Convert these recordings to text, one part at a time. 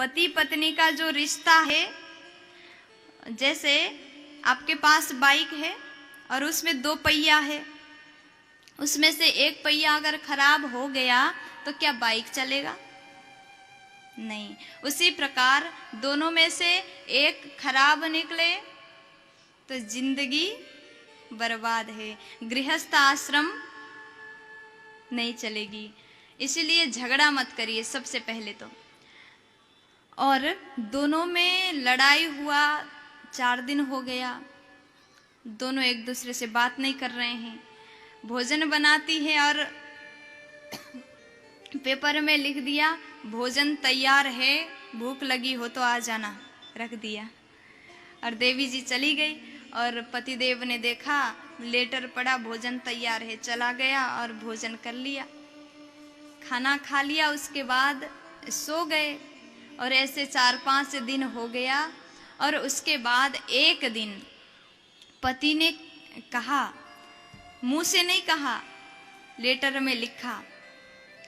पति पत्नी का जो रिश्ता है, जैसे आपके पास बाइक है और उसमें 2 पहिया है, उसमें से एक पहिया अगर खराब हो गया तो क्या बाइक चलेगा? नहीं। उसी प्रकार दोनों में से एक खराब निकले तो जिंदगी बर्बाद है, गृहस्थ आश्रम नहीं चलेगी। इसीलिए झगड़ा मत करिए सबसे पहले तो। और दोनों में लड़ाई हुआ, 4 दिन हो गया, दोनों एक दूसरे से बात नहीं कर रहे हैं। भोजन बनाती है और पेपर में लिख दिया भोजन तैयार है, भूख लगी हो तो आ जाना, रख दिया। और देवी जी चली गई और पतिदेव ने देखा लेटर पड़ा, भोजन तैयार है, चला गया और भोजन कर लिया, खाना खा लिया। उसके बाद सो गए और ऐसे 4-5 दिन हो गया। और उसके बाद एक दिन पति ने कहा, मुंह से नहीं कहा, लेटर में लिखा,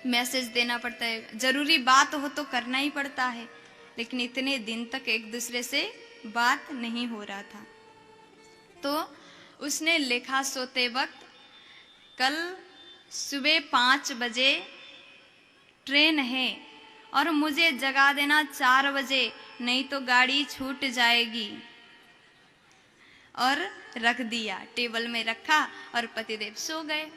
मैसेज देना पड़ता है, जरूरी बात हो तो करना ही पड़ता है, लेकिन इतने दिन तक एक दूसरे से बात नहीं हो रहा था। तो उसने लिखा सोते वक्त, कल सुबह 5 बजे ट्रेन है और मुझे जगा देना 4 बजे, नहीं तो गाड़ी छूट जाएगी। और रख दिया, टेबल में रखा और पतिदेव सो गए।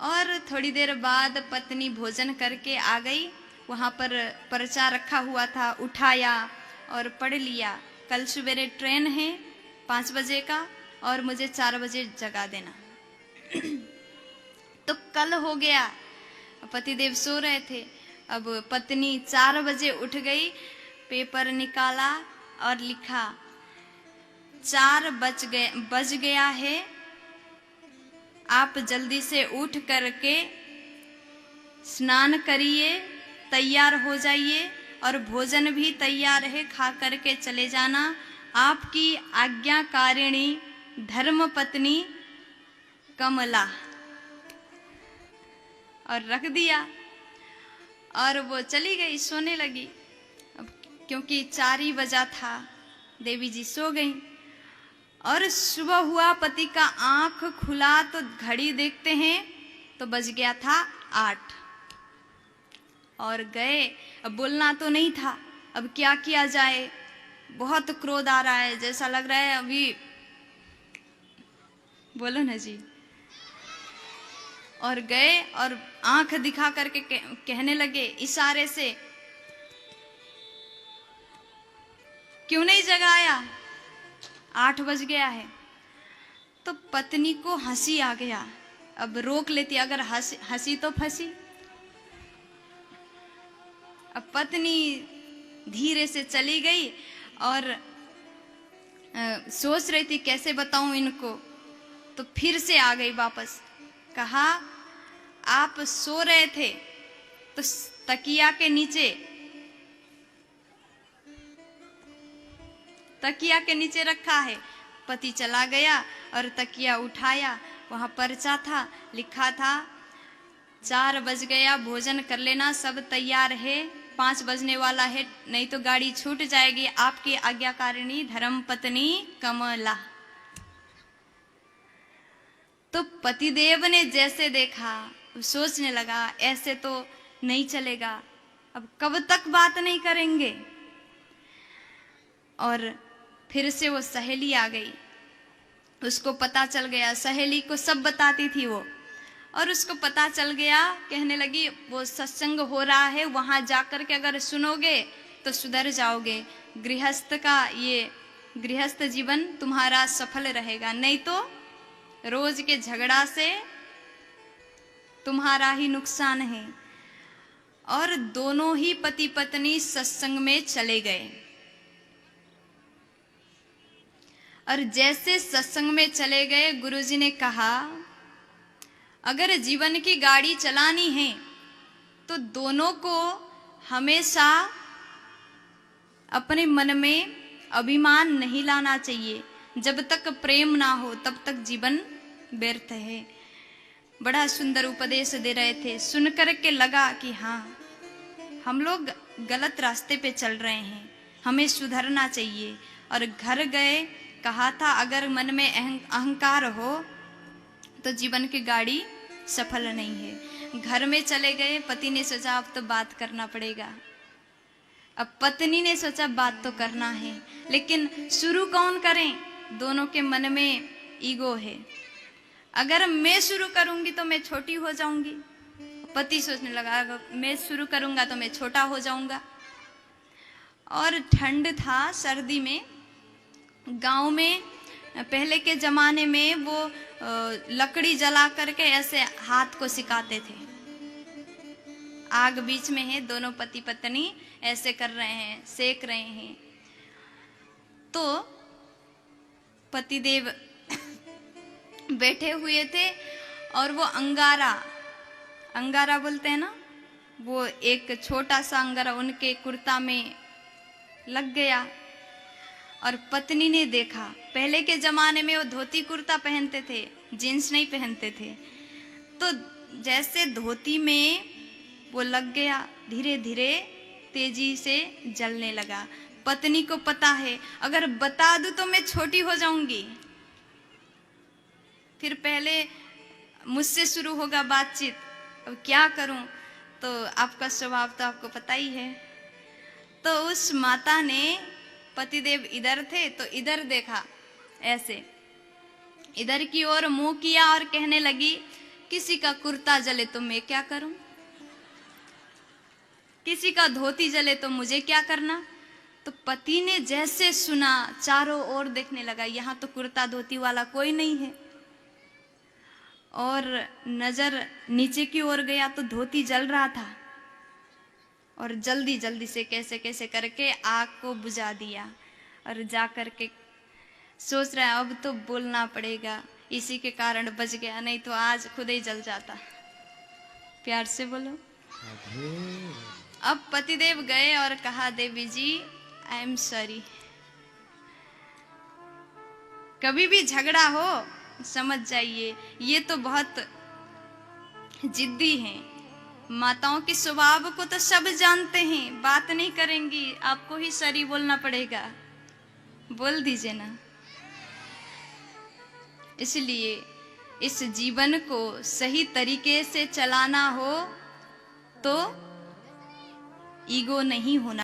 और थोड़ी देर बाद पत्नी भोजन करके आ गई, वहाँ पर पर्चा रखा हुआ था, उठाया और पढ़ लिया, कल सवेरे ट्रेन है 5 बजे का और मुझे 4 बजे जगा देना। तो कल हो गया, पतिदेव सो रहे थे। अब पत्नी 4 बजे उठ गई, पेपर निकाला और लिखा 4 बज गया है, आप जल्दी से उठ करके स्नान करिए, तैयार हो जाइए और भोजन भी तैयार है, खा करके चले जाना। आपकी आज्ञाकारिणी धर्म पत्नी कमला। और रख दिया और वो चली गई, सोने लगी। अब क्योंकि 4 ही बजा था, देवी जी सो गई। और सुबह हुआ, पति का आंख खुला तो घड़ी देखते हैं तो बज गया था 8। और गए, अब बोलना तो नहीं था, अब क्या किया जाए, बहुत क्रोध आ रहा है, जैसा लग रहा है अभी, बोलो ना जी। और गए और आंख दिखा करके कहने लगे इशारे से, क्यों नहीं जगाया, 8 बज गया है। तो पत्नी को हंसी आ गया, अब रोक लेती, अगर हंसी तो फंसी। अब पत्नी धीरे से चली गई और सोच रही थी कैसे बताऊं इनको, तो फिर से आ गई वापस। कहा, आप सो रहे थे तो तकिया के नीचे रखा है। पति चला गया और तकिया उठाया, वहां पर्चा था, लिखा था 4 बज गया, भोजन कर लेना, सब तैयार है, 5 बजने वाला है, नहीं तो गाड़ी छूट जाएगी, आपकी आज्ञाकारिणी धर्म पत्नी कमला। तो पतिदेव ने जैसे देखा, सोचने लगा ऐसे तो नहीं चलेगा, अब कब तक बात नहीं करेंगे। और फिर से वो सहेली आ गई, उसको पता चल गया, सहेली को सब बताती थी वो, और उसको पता चल गया, कहने लगी वो सत्संग हो रहा है, वहां जाकर के अगर सुनोगे तो सुधर जाओगे, गृहस्थ जीवन तुम्हारा सफल रहेगा, नहीं तो रोज के झगड़ा से तुम्हारा ही नुकसान है। और दोनों ही पति पत्नी सत्संग में चले गए। और जैसे सत्संग में चले गए, गुरुजी ने कहा, अगर जीवन की गाड़ी चलानी है तो दोनों को हमेशा अपने मन में अभिमान नहीं लाना चाहिए। जब तक प्रेम ना हो तब तक जीवन व्यर्थ है। बड़ा सुंदर उपदेश दे रहे थे, सुनकर के लगा कि हाँ हम लोग गलत रास्ते पे चल रहे हैं, हमें सुधरना चाहिए। और घर गए, कहा था अगर मन में अहंकार हो तो जीवन की गाड़ी सफल नहीं है। घर में चले गए, पति ने सोचा अब तो बात करना पड़ेगा, अब पत्नी ने सोचा बात तो करना है, लेकिन शुरू कौन करें? दोनों के मन में ईगो है। अगर मैं शुरू करूंगी तो मैं छोटी हो जाऊंगी, पति सोचने लगा मैं शुरू करूंगा तो मैं छोटा हो जाऊंगा। और ठंड था, सर्दी में, गांव में पहले के जमाने में वो लकड़ी जला करके ऐसे हाथ को सिकाते थे। आग बीच में है, दोनों पति पत्नी ऐसे कर रहे हैं, सेक रहे हैं। तो पतिदेव बैठे हुए थे और वो अंगारा बोलते हैं ना, वो एक छोटा सा अंगारा उनके कुर्ता में लग गया। और पत्नी ने देखा, पहले के जमाने में वो धोती कुर्ता पहनते थे, जींस नहीं पहनते थे। तो जैसे धोती में वो लग गया, धीरे धीरे तेजी से जलने लगा। पत्नी को पता है अगर बता दूं तो मैं छोटी हो जाऊंगी, फिर पहले मुझसे शुरू होगा बातचीत, अब क्या करूं? तो आपका स्वभाव तो आपको पता ही है। तो उस माता ने, पतिदेव इधर थे तो इधर देखा, ऐसे इधर की ओर मुंह किया और कहने लगी किसी का कुर्ता जले तो मैं क्या करूं, किसी का धोती जले तो मुझे क्या करना। तो पति ने जैसे सुना चारों ओर देखने लगा, यहाँ तो कुर्ता धोती वाला कोई नहीं है। और नजर नीचे की ओर गया तो धोती जल रहा था, और जल्दी जल्दी से कैसे कैसे करके आग को बुझा दिया। और जा करके सोच रहा है अब तो बोलना पड़ेगा, इसी के कारण बच गया, नहीं तो आज खुद ही जल जाता। प्यार से बोलो। अब पतिदेव गए और कहा देवी जी आई एम सॉरी। कभी भी झगड़ा हो समझ जाइए, ये तो बहुत जिद्दी हैं। माताओं के स्वभाव को तो सब जानते हैं, बात नहीं करेंगी, आपको ही सॉरी बोलना पड़ेगा, बोल दीजिए ना। इसलिए इस जीवन को सही तरीके से चलाना हो तो ईगो नहीं होना।